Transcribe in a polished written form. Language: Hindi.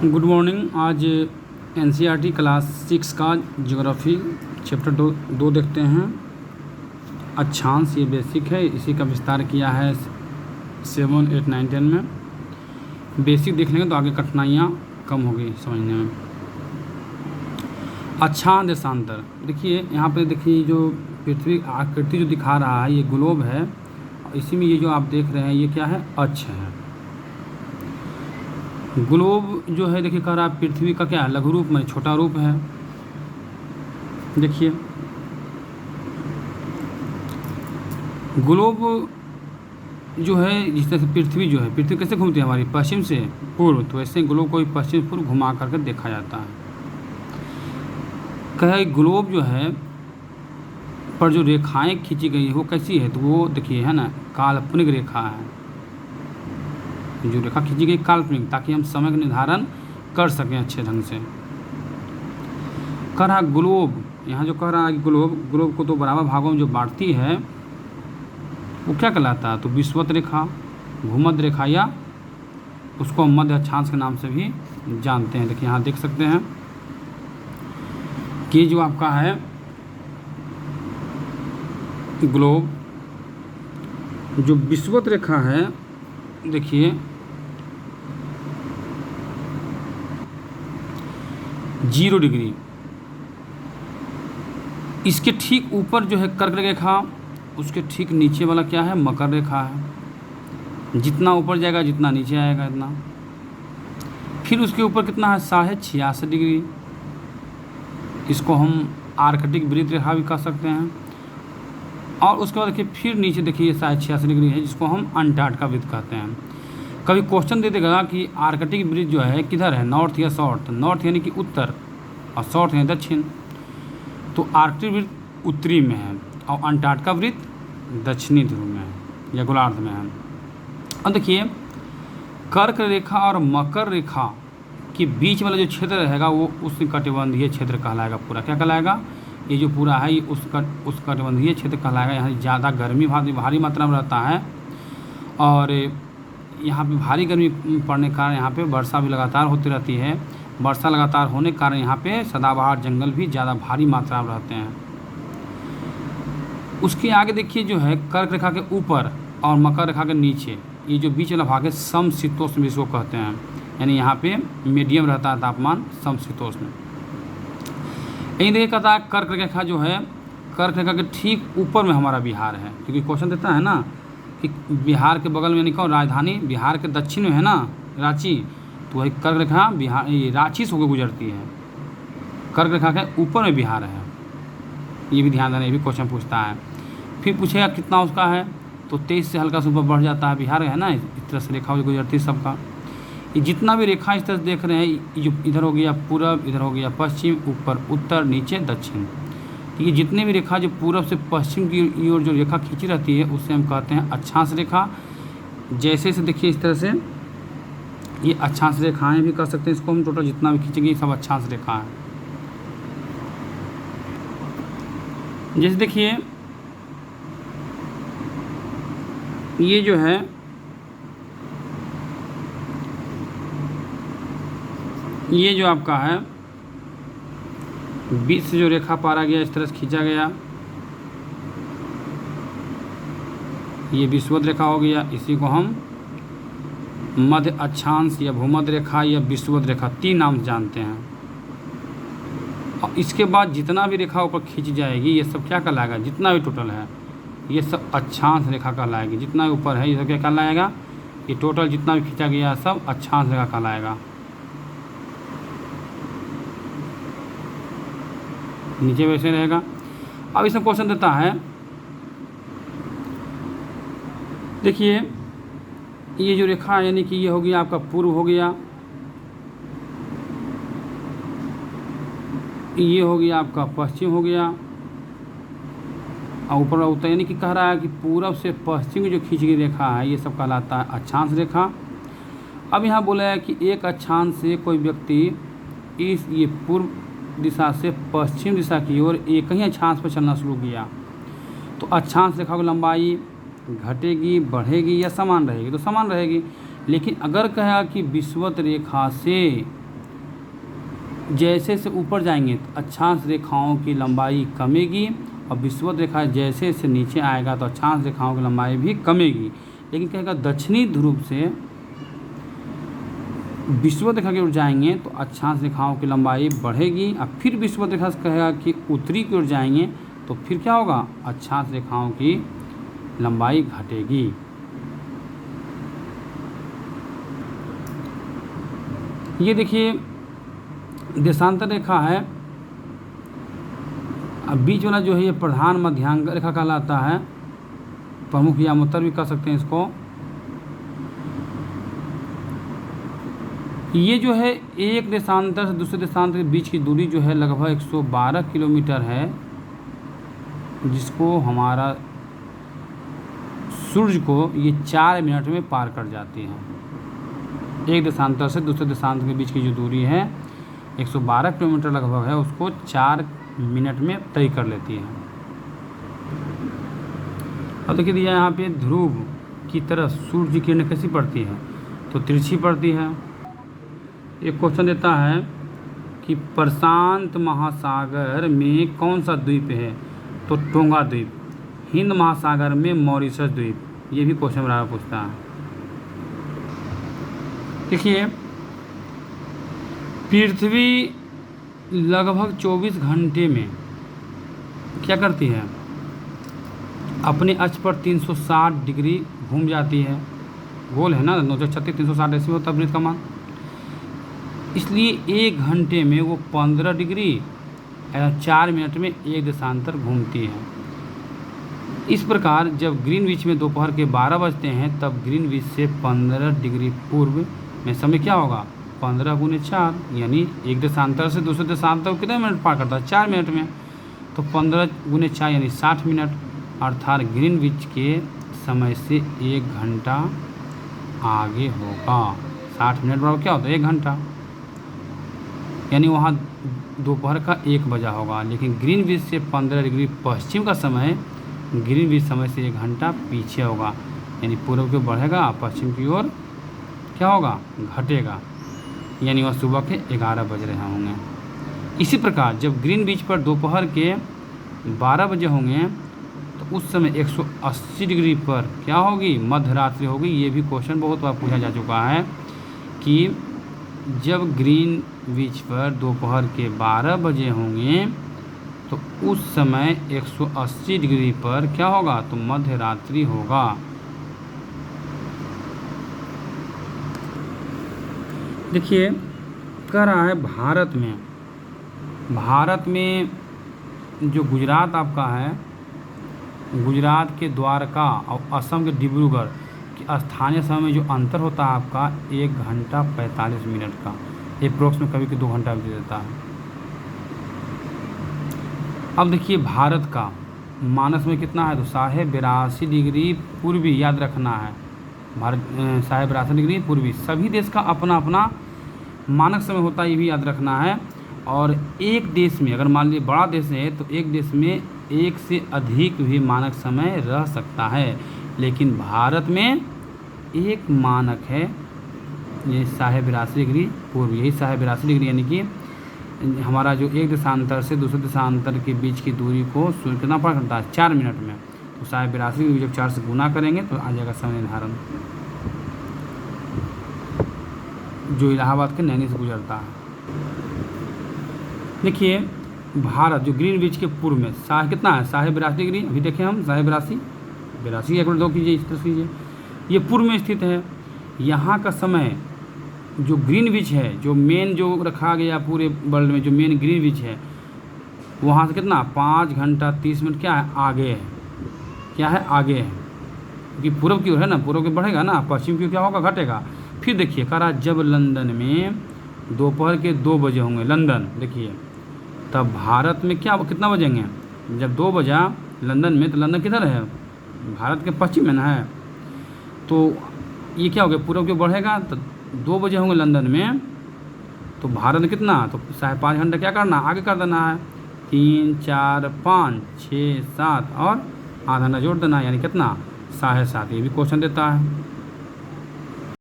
Good morning. आज एनसीईआरटी क्लास 6 का ज्योग्राफी चैप्टर दो देखते हैं। अक्षांश ये बेसिक है, इसी का विस्तार किया है 7, 8, 9, 10 में। बेसिक देख लेंगे तो आगे कठिनाइयाँ कम होगी समझने में। अक्षांश देशांतर, देखिए यहाँ पे देखिए जो पृथ्वी आकृति जो दिखा रहा है ये ग्लोब है। इसी में ये जो आप देख रहे हैं ये क्या है, अक्ष है। ग्लोब जो है देखिए कह रहा है पृथ्वी का क्या है, लघु रूप में छोटा रूप है। देखिए ग्लोब जो है जिस तरह से पृथ्वी जो है, पृथ्वी कैसे घूमती है हमारी, पश्चिम से पूर्व, तो ऐसे ग्लोब को पश्चिम से पूर्व घुमा करके देखा जाता है। कहे ग्लोब जो है पर जो रेखाएं खींची गई है वो कैसी है, तो वो देखिए है ना काल्पनिक रेखा है। जो रेखा खींची गई काल्पनिक, ताकि हम समय का निर्धारण कर सकें अच्छे ढंग से। कह रहा ग्लोब, यहाँ जो कह रहा है कि ग्लोब को तो बराबर भागों में जो बांटती है वो क्या कहलाता है, तो विषुवत रेखा, भूमध्य रेखा, या उसको हम मध्य अक्षांश के नाम से भी जानते हैं। देखिए यहाँ देख सकते हैं कि जो आपका है ग्लोब, जो विषुवत रेखा है देखिए 0 डिग्री, इसके ठीक ऊपर जो है कर्क रेखा, उसके ठीक नीचे वाला क्या है, मकर रेखा है। जितना ऊपर जाएगा जितना नीचे आएगा इतना। फिर उसके ऊपर कितना है, 86.5 डिग्री, इसको हम आर्कटिक वृत्त रेखा भी कह सकते हैं। और उसके बाद देखिए फिर नीचे देखिए 86.5 डिग्री है, जिसको हम अंटार्कटिका वृत्त कहते हैं। कभी क्वेश्चन दे देगा कि आर्कटिक वृत्त जो है किधर है, नॉर्थ या साउथ। नॉर्थ यानी कि उत्तर और साउथ यानी दक्षिण। तो आर्कटिक वृत्त उत्तरी में है और अंटार्कटिका वृत्त दक्षिणी ध्रुव में है या गोलार्ध में है। अब देखिए कर्क रेखा और मकर रेखा के बीच वाला जो क्षेत्र रहेगा वो उष्णकटिबंधीय क्षेत्र कहलाएगा। पूरा क्या कहलाएगा, ये जो पूरा है ये उष्णकटिबंधीय क्षेत्र कहलाएगा। यहाँ ज़्यादा गर्मी भारी मात्रा में रहता है और यहाँ पे भारी गर्मी पड़ने के कारण यहाँ पे वर्षा भी लगातार होती रहती है। वर्षा लगातार होने के कारण यहाँ पे सदाबहार जंगल भी ज़्यादा भारी मात्रा में रहते हैं। उसके आगे देखिए जो है कर्क रेखा के ऊपर और मकर रेखा के नीचे ये जो बीच वाला भाग है समशीतोष्ण भी इसको कहते हैं। यानी यहाँ पे मीडियम रहता है तापमान, समशीतोष्ण। यही देखिए कहता है कर्क रेखा जो है, कर्क रेखा के ठीक ऊपर में हमारा बिहार है। क्योंकि क्वेश्चन देता है ना कि बिहार के बगल में यानी कौन, राजधानी बिहार के दक्षिण में है ना रांची, तो वही कर्क रेखा बिहार रांची से होकर गुजरती है। कर्क रेखा के ऊपर में बिहार है, ये भी ध्यान देना, ये भी क्वेश्चन पूछता है। फिर पूछेगा कितना उसका है, तो 23 से हल्का से ऊपर बढ़ जाता है। बिहार है ना, इस तरह से रेखा गुजरती है सबका। ये जितना भी रेखा इस तरह से देख रहे हैं, जो इधर हो गया पूरब, इधर हो गया पश्चिम, ऊपर उत्तर, नीचे दक्षिण। ये जितने भी रेखा जो पूरब से पश्चिम की ओर जो रेखा खींची रहती है उसे हम कहते हैं अक्षांश रेखा। जैसे से देखिए इस तरह से ये अक्षांश रेखाएं भी कह सकते हैं इसको हम। टोटल जितना भी खींचेंगे सब अक्षांश रेखा है। जैसे देखिए ये जो है ये जो आपका है बीच से जो रेखा पारा गया इस तरह से खींचा गया, ये विषुवत रेखा हो गया। इसी को हम मध्य अक्षांश या भूमध्य रेखा या विषुवत रेखा 3 नाम जानते हैं। और इसके बाद जितना भी रेखा ऊपर खींच जाएगी ये सब क्या कहलाएगा, जितना भी टोटल है ये सब अक्षांश रेखा कहलाएगी। जितना भी ऊपर है ये सब क्या कहलाएगा, ये टोटल जितना भी खींचा गया सब अक्षांश रेखा कहलाएगा। नीचे वैसे रहेगा। अब इसमें क्वेश्चन देता है, देखिए ये जो रेखा यानी कि ये हो गया आपका पूर्व हो गया, ये हो गया आपका पश्चिम हो गया, और ऊपर उत्तर, यानी कि कह रहा है कि पूरब से पश्चिम की जो खींची गई रेखा है ये सब कहलाता है अक्षांश रेखा। अब यहाँ बोला है कि एक अक्षांश से कोई व्यक्ति इस ये पूर्व दिशा से पश्चिम दिशा की ओर एक ही अक्षांश पर चलना शुरू किया, तो अक्षांश रेखा की लंबाई घटेगी, बढ़ेगी या समान रहेगी, तो समान रहेगी। लेकिन अगर कहा कि विषुवत रेखा से जैसे से ऊपर जाएंगे तो अक्षांश रेखाओं की लंबाई कमेगी, और विषुवत रेखा जैसे से नीचे आएगा तो अक्षांश रेखाओं की लंबाई भी कमेगी। लेकिन कहेगा दक्षिणी ध्रुव से विषुवत रेखा की ओर जाएंगे तो अक्षांश रेखाओं की लंबाई बढ़ेगी, और फिर विषुवत रेखा से कहेगा कि उत्तरी की ओर जाएंगे तो फिर क्या होगा, अक्षांश रेखाओं की लंबाई घटेगी। ये देखिए देशांतर रेखा है, अब बीच वाला जो है ये प्रधान मध्यांक रेखा कहलाता है, प्रमुख या उत्तर भी कह सकते हैं इसको। ये जो है एक देशांतर से दूसरे देशांतर के बीच की दूरी जो है लगभग 112 किलोमीटर है, जिसको हमारा सूर्य को ये 4 मिनट में पार कर जाती है। एक देशांतर से दूसरे देशांतर के बीच की जो दूरी है 112 किलोमीटर लगभग है, उसको 4 मिनट में तय कर लेती है। अब देखिए दिया यहाँ पे ध्रुव की तरफ सूर्य की किरणें कैसी पड़ती है, तो तिरछी पड़ती है। एक क्वेश्चन देता है कि प्रशांत महासागर में कौन सा द्वीप है, तो टोंगा द्वीप। हिंद महासागर में मॉरिशस द्वीप, ये भी क्वेश्चन बराबर पूछता है। देखिए पृथ्वी लगभग 24 घंटे में क्या करती है, अपने अक्ष पर 360 डिग्री घूम जाती है। गोल है ना, 936 360 ऐसे होता है वृत्त का मान, इसलिए 1 घंटे में वो 15 डिग्री 4 मिनट में एक देशांतर घूमती है। इस प्रकार जब ग्रीनविच में दोपहर के 12 बजते हैं तब ग्रीनविच से 15 डिग्री पूर्व में समय क्या होगा, 15 × 4, यानी एक देशांतर से दूसरे देशांतर को कितने मिनट पार करता है, 4 मिनट में। तो 15 × 4 यानी 60 मिनट, अर्थात ग्रीनविच के समय से 1 घंटा आगे होगा। 60 मिनट बराबर क्या होता है, 1 घंटा, यानी वहाँ दोपहर का 1 बजा होगा। लेकिन ग्रीनविच से 15 डिग्री पश्चिम का समय ग्रीनविच समय से 1 घंटा पीछे होगा, यानी पूर्व की ओर बढ़ेगा, पश्चिम की ओर क्या होगा, घटेगा, यानी वह सुबह के 11 बज रहे होंगे। इसी प्रकार जब ग्रीनविच पर दोपहर के 12 बजे होंगे तो उस समय 180 डिग्री पर क्या होगी, मध्य रात्रि होगी। ये भी क्वेश्चन बहुत बार पूछा जा चुका है कि जब ग्रीनविच पर दोपहर के 12 बजे होंगे तो उस समय 180 डिग्री पर क्या होगा, तो मध्य रात्रि होगा। देखिए कह रहा है भारत में जो गुजरात आपका है, गुजरात के द्वारका और असम के डिब्रूगढ़ के स्थानीय समय में जो अंतर होता है आपका 1 घंटा 45 मिनट का, अप्रोक्स में कभी 2 घंटा भी देता है। अब देखिए भारत का मानस में कितना है, तो 82.5 डिग्री पूर्वी, याद रखना है भारत 82.5 डिग्री पूर्वी। सभी देश का अपना अपना मानक समय होता है, ये भी याद रखना है। और एक देश में अगर मान लीजिए बड़ा देश है तो एक देश में 1 से अधिक भी मानक समय रह सकता है, लेकिन भारत में एक मानक है, ये 82.5 डिग्री पूर्व। यही 82.5 डिग्री यानी कि हमारा जो एक देशांतर से दूसरे देशांतर के बीच की दूरी को सूर्य कितना पार करता है, 4 मिनट में। तो 82.5 डिग्री जब 4 से गुना करेंगे तो आ जाएगा समय निर्धारण, जो इलाहाबाद के नैनी से गुजरता है। देखिए भारत जो ग्रीनविच के पूर्व में कितना है, 82.5 डिग्री। अभी देखें हम 82 एक मिनट 2 कीजिए, इस तरह कीजिए, ये पूर्व में स्थित है। यहाँ का समय जो ग्रीनविच है, जो मेन जो रखा गया पूरे वर्ल्ड में, जो मेन ग्रीनविच है, वहाँ से कितना 5 घंटा 30 मिनट क्या है, आगे है। क्या है, आगे है, क्योंकि पूर्व की ओर है ना, पूर्व की बढ़ेगा ना, पश्चिम की क्या होगा, घटेगा। फिर देखिए कह रहा जब लंदन में दोपहर के 2 बजे होंगे, लंदन देखिए, तब भारत में क्या कितना बजेंगे, जब 2 बजा लंदन में, तो लंदन किधर है, भारत के पश्चिम में ना है। तो ये क्या हो गया, पूर्व की ओर बढ़ेगा, तो 2 बजे होंगे लंदन में, तो भारत में कितना, तो 5.5 घंटा क्या करना, आगे कर देना है। 3 4 5 6 7 और आधा घंटा जोड़ देना, यानी कितना, 7.5। ये भी क्वेश्चन देता है।